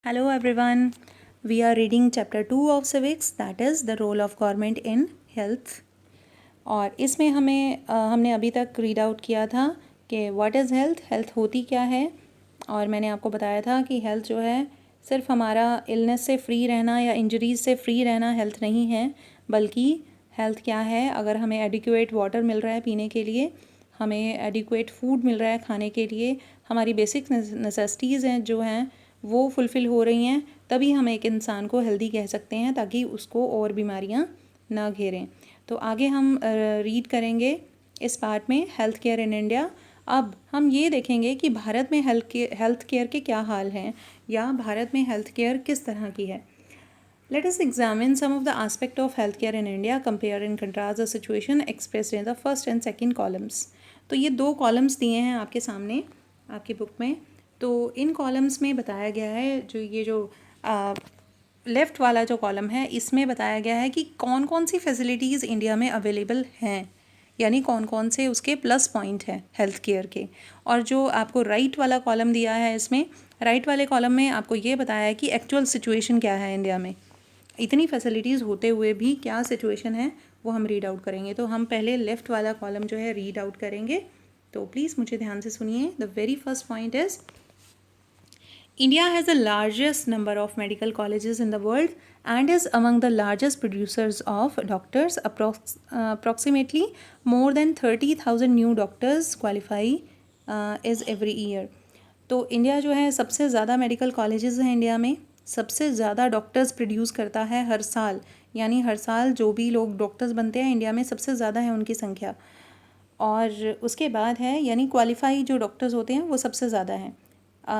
Hello everyone. We are reading chapter 2 of civics, that is the role of government in health. और इसमें हमने अभी तक read out किया था कि व्हाट इज़ हेल्थ, हेल्थ होती क्या है। और मैंने आपको बताया था कि हेल्थ जो है सिर्फ हमारा इलनेस से फ्री रहना या इंजरीज से फ्री रहना हेल्थ नहीं है, बल्कि हेल्थ क्या है, अगर हमें एडिक्वेट वाटर मिल रहा है पीने के लिए, हमें एडिक्वेट फूड मिल रहा है खाने के लिए, हमारी बेसिक नेसेसिटीज़ हैं जो हैं वो फुलफ़िल हो रही हैं, तभी हम एक इंसान को हेल्दी कह सकते हैं, ताकि उसको और बीमारियां ना घेरें। तो आगे हम रीड करेंगे इस पार्ट में हेल्थ केयर इन इंडिया। अब हम ये देखेंगे कि भारत में हेल्थ केयर के क्या हाल हैं, या भारत में हेल्थ केयर किस तरह की है। Let us examine some of the aspect of healthcare in India, compare and contrast the situation expressed in the first and second columns. तो ये दो कॉलम्स दिए हैं आपके सामने आपकी बुक में। तो इन कॉलम्स में बताया गया है, जो लेफ़्ट वाला जो कॉलम है इसमें बताया गया है कि कौन कौन सी फैसिलिटीज़ इंडिया में अवेलेबल हैं, यानी कौन कौन से उसके प्लस पॉइंट हैं हेल्थ केयर के। और जो आपको राइट वाला कॉलम दिया है, इसमें राइट वाले कॉलम में आपको ये बताया है कि एक्चुअल सिचुएशन क्या है इंडिया में, इतनी फैसिलिटीज़ होते हुए भी क्या सिचुएशन है वो हम रीड आउट करेंगे। तो हम पहले लेफ़्ट वाला कॉलम जो है रीड आउट करेंगे, तो प्लीज़ मुझे ध्यान से सुनिए। The very first point is India has the largest number of medical colleges in the world and is among the largest producers of doctors. Approximately more than 30,000 new doctors qualify is every year. तो India जो है सबसे ज़्यादा medical colleges हैं India में, सबसे ज़्यादा doctors produce करता है हर साल, यानी हर साल जो भी लोग डॉक्टर्स बनते हैं इंडिया में सबसे ज़्यादा है उनकी संख्या। और उसके बाद है यानी क्वालिफाई जो डॉक्टर्स होते हैं वो सबसे ज़्यादा हैं।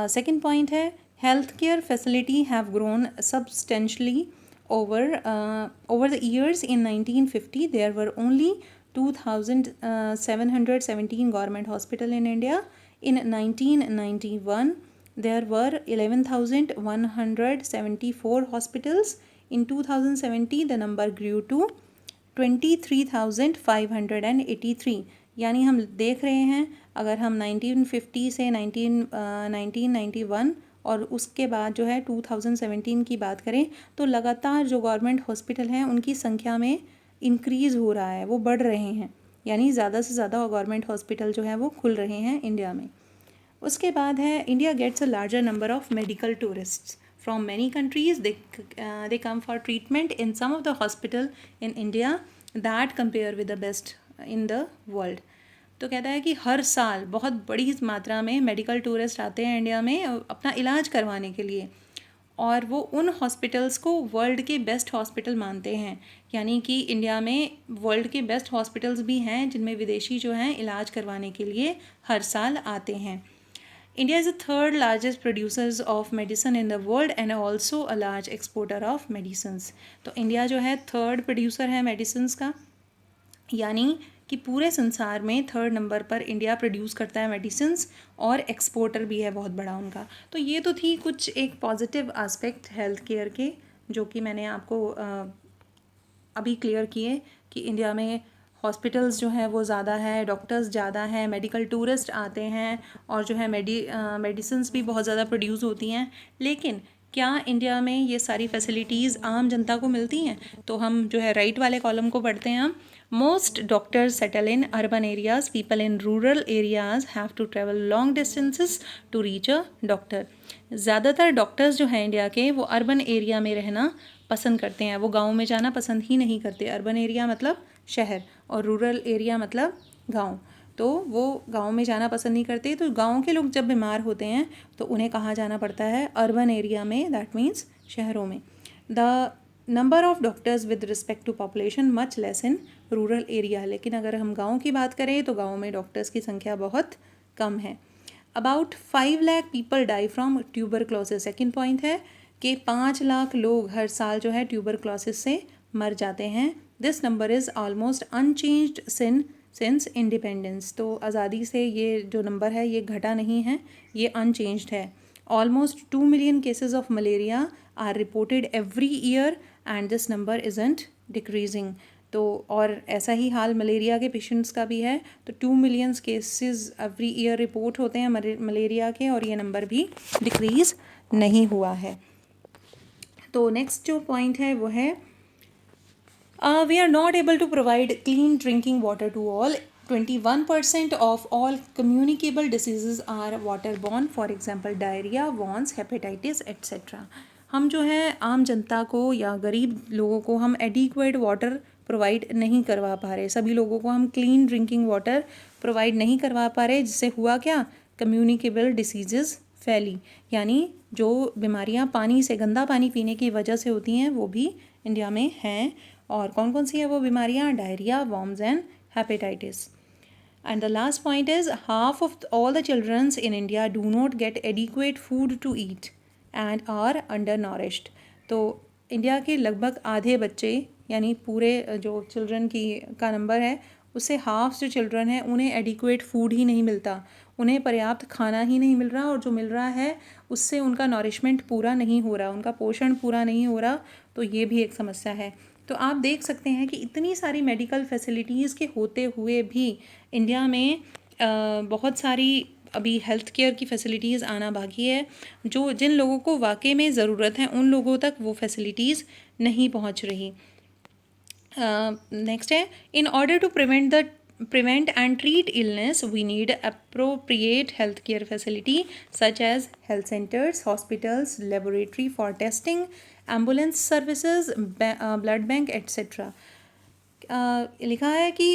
सेकेंड पॉइंट है health care facility have grown substantially over the years. In 1950 there were only 2717 government hospital in India. In 1991 there were 11,174 hospitals. In 2070 the number grew to 23,583। यानी हम देख रहे हैं, अगर हम 1950 से 1991 और उसके बाद जो है 2017 की बात करें, तो लगातार जो गवर्नमेंट हॉस्पिटल हैं उनकी संख्या में इंक्रीज़ हो रहा है, वो बढ़ रहे हैं, यानी ज़्यादा से ज़्यादा गवर्नमेंट हॉस्पिटल जो है वो खुल रहे हैं इंडिया में। उसके बाद है India gets a larger number of medical tourists from many countries. They come for treatment in some of the hospital in India that compare with the best in the world. तो कहता है कि हर साल बहुत बड़ी मात्रा में मेडिकल टूरिस्ट आते हैं इंडिया में अपना इलाज करवाने के लिए, और वो उन हॉस्पिटल्स को वर्ल्ड के बेस्ट हॉस्पिटल मानते हैं, यानी कि इंडिया में वर्ल्ड के बेस्ट हॉस्पिटल्स भी हैं जिनमें विदेशी जो हैं इलाज करवाने के लिए हर साल आते हैं। India is the third largest producers of medicine in the world and also a large exporter of medicines. तो इंडिया जो है थर्ड प्रोड्यूसर है मेडिसिन्स का, यानी कि पूरे संसार में थर्ड नंबर पर इंडिया प्रोड्यूस करता है मेडिसिन्स, और एक्सपोर्टर भी है बहुत बड़ा उनका। तो ये तो थी कुछ एक पॉजिटिव एस्पेक्ट हेल्थ केयर के, जो कि मैंने आपको अभी क्लियर किए कि इंडिया में हॉस्पिटल्स जो हैं वो ज़्यादा है, डॉक्टर्स ज़्यादा हैं, मेडिकल टूरिस्ट आते हैं, और जो है मेडिसिन्स भी बहुत ज़्यादा प्रोड्यूस होती हैं। लेकिन क्या इंडिया में ये सारी फैसिलिटीज़ आम जनता को मिलती हैं? तो हम जो है राइट वाले कॉलम को पढ़ते हैं हम। Most doctors settle in urban areas, people in rural areas have to travel long distances to reach a doctor. ज़्यादातर डॉक्टर्स जो हैं इंडिया के वो अर्बन एरिया में रहना पसंद करते हैं, वो गाँव में जाना पसंद ही नहीं करते। अर्बन एरिया मतलब शहर और रूरल एरिया मतलब गांव, तो वो गांव में जाना पसंद नहीं करते। तो गांव के लोग जब बीमार होते हैं तो उन्हें कहाँ जाना पड़ता है? अर्बन एरिया में, दैट मीन्स शहरों में। The number of doctors with respect to population much less in rural area. लेकिन अगर हम गाँव की बात करें तो गाँव में डॉक्टर्स की संख्या बहुत कम है। About 5 lakh people die from tuberculosis. Second point है कि 5 लाख लोग हर साल जो है ट्यूबरक्लोसिस से मर जाते हैं। This number is almost unchanged since independence. तो आज़ादी से ये जो नंबर है ये घटा नहीं है, ये अनचेंज्ड है। Almost 2 million cases of malaria are reported every year and this number isn't decreasing. तो और ऐसा ही हाल मलेरिया के पेशेंट्स का भी है। तो 2 million cases every year report होते हैं मलेरिया के, और ये नंबर भी डिक्रीज़ नहीं हुआ है। तो नेक्स्ट जो पॉइंट है वो है we are not able to provide clean drinking water to all. 21% of all communicable diseases are waterborne, for example diarrhea, worms, hepatitis etc. हम जो है आम जनता को या गरीब लोगों को हम एडिक्वेट वाटर प्रोवाइड नहीं करवा पा रहे, सभी लोगों को हम क्लीन ड्रिंकिंग वाटर प्रोवाइड नहीं करवा पा रहे, जिससे हुआ क्या, कम्युनिकेबल डिसीजेज़ फैली, यानी जो बीमारियां पानी से, गंदा पानी पीने की वजह से होती हैं वो भी इंडिया में हैं। और कौन कौन सी है वो बीमारियां, diarrhoea, worms and hepatitis. And the last point is half of all the childrens in India do not get adequate food to eat and are undernourished. तो इंडिया के लगभग आधे बच्चे, यानी पूरे जो चिल्ड्रन का नंबर है उससे हाफ जो चिल्ड्रन है उन्हें एडिक्वेट फूड ही नहीं मिलता, उन्हें पर्याप्त खाना ही नहीं मिल रहा, और जो मिल रहा है उससे उनका नॉरिशमेंट पूरा नहीं हो रहा, उनका पोषण पूरा नहीं हो रहा। तो ये भी एक समस्या है। तो आप देख सकते हैं कि इतनी सारी मेडिकल फैसिलिटीज़ के होते हुए भी इंडिया में बहुत सारी अभी हेल्थ केयर की फैसिलिटीज़ आना बाकी है, जो जिन लोगों को वाकई में ज़रूरत है उन लोगों तक वो फैसिलिटीज़ नहीं पहुंच रही। नेक्स्ट है, in order to prevent and treat illness we need appropriate healthcare facility such as health centers, hospitals, laboratory for testing, ambulance services, blood bank etc. लिखा है कि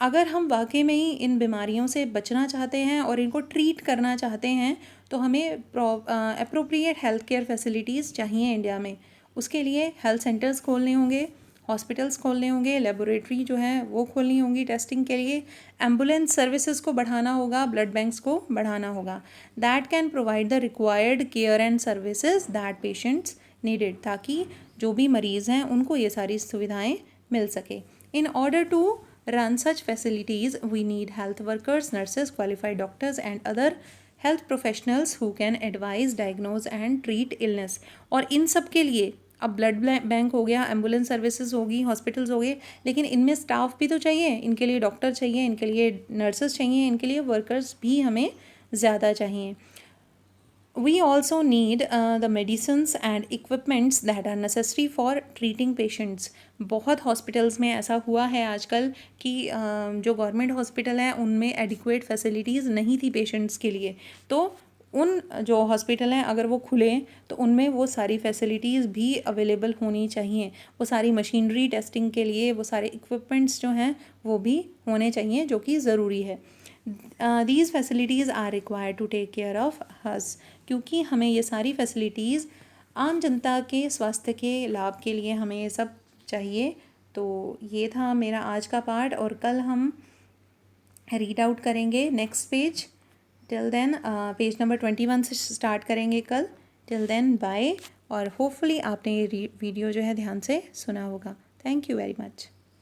अगर हम वाकई में ही इन बीमारियों से बचना चाहते हैं और इनको ट्रीट करना चाहते हैं तो हमें अप्रोप्रिएट हेल्थ केयर फैसिलिटीज़ चाहिए इंडिया में। उसके लिए हेल्थ सेंटर्स खोलने होंगे, हॉस्पिटल्स खोलने होंगे, लेबोरेटरी जो है वो खोलनी होंगी टेस्टिंग के लिए, एम्बुलेंस सर्विसेज को बढ़ाना होगा, ब्लड बैंक्स को बढ़ाना होगा, that can provide the required care and services that patients needed, ताकि जो भी मरीज़ हैं उनको ये सारी सुविधाएं मिल सके। In order to run such facilities we need health workers, nurses, qualified doctors and other health professionals who can advise, diagnose and treat illness। और इन सब के लिए अब ब्लड बैंक हो गया, एम्बुलेंस सर्विसेज होगी, हॉस्पिटल्स हो गए, लेकिन इनमें स्टाफ भी तो चाहिए, इनके लिए डॉक्टर चाहिए, इनके लिए नर्सेस चाहिए, इनके लिए वर्कर्स भी हमें ज़्यादा चाहिए। We also need the medicines and equipments that are necessary for treating patients। बहुत हॉस्पिटल्स में ऐसा हुआ है आजकल कि जो गवर्नमेंट हॉस्पिटल हैं उनमें एडिक्वेट फैसिलिटीज़ नहीं थी पेशेंट्स के लिए, तो उन जो हॉस्पिटल हैं अगर वो खुलें तो उनमें वो सारी फैसिलिटीज़ भी अवेलेबल होनी चाहिए, वो सारी मशीनरी टेस्टिंग के लिए वो सारे इक्विपमेंट्स जो हैं वो भी होने चाहिए, जो कि ज़रूरी है। These facilities are required to take care of us, क्योंकि हमें ये सारी फैसिलिटीज़ आम जनता के स्वास्थ्य के लाभ के लिए हमें ये सब चाहिए। तो ये था मेरा आज का पार्ट, और कल हम रीड आउट करेंगे next page. Till then page number 21 से स्टार्ट करेंगे कल। टिल देन बाय, और होपफुली आपने ये वीडियो जो है ध्यान से सुना होगा। Thank you very much.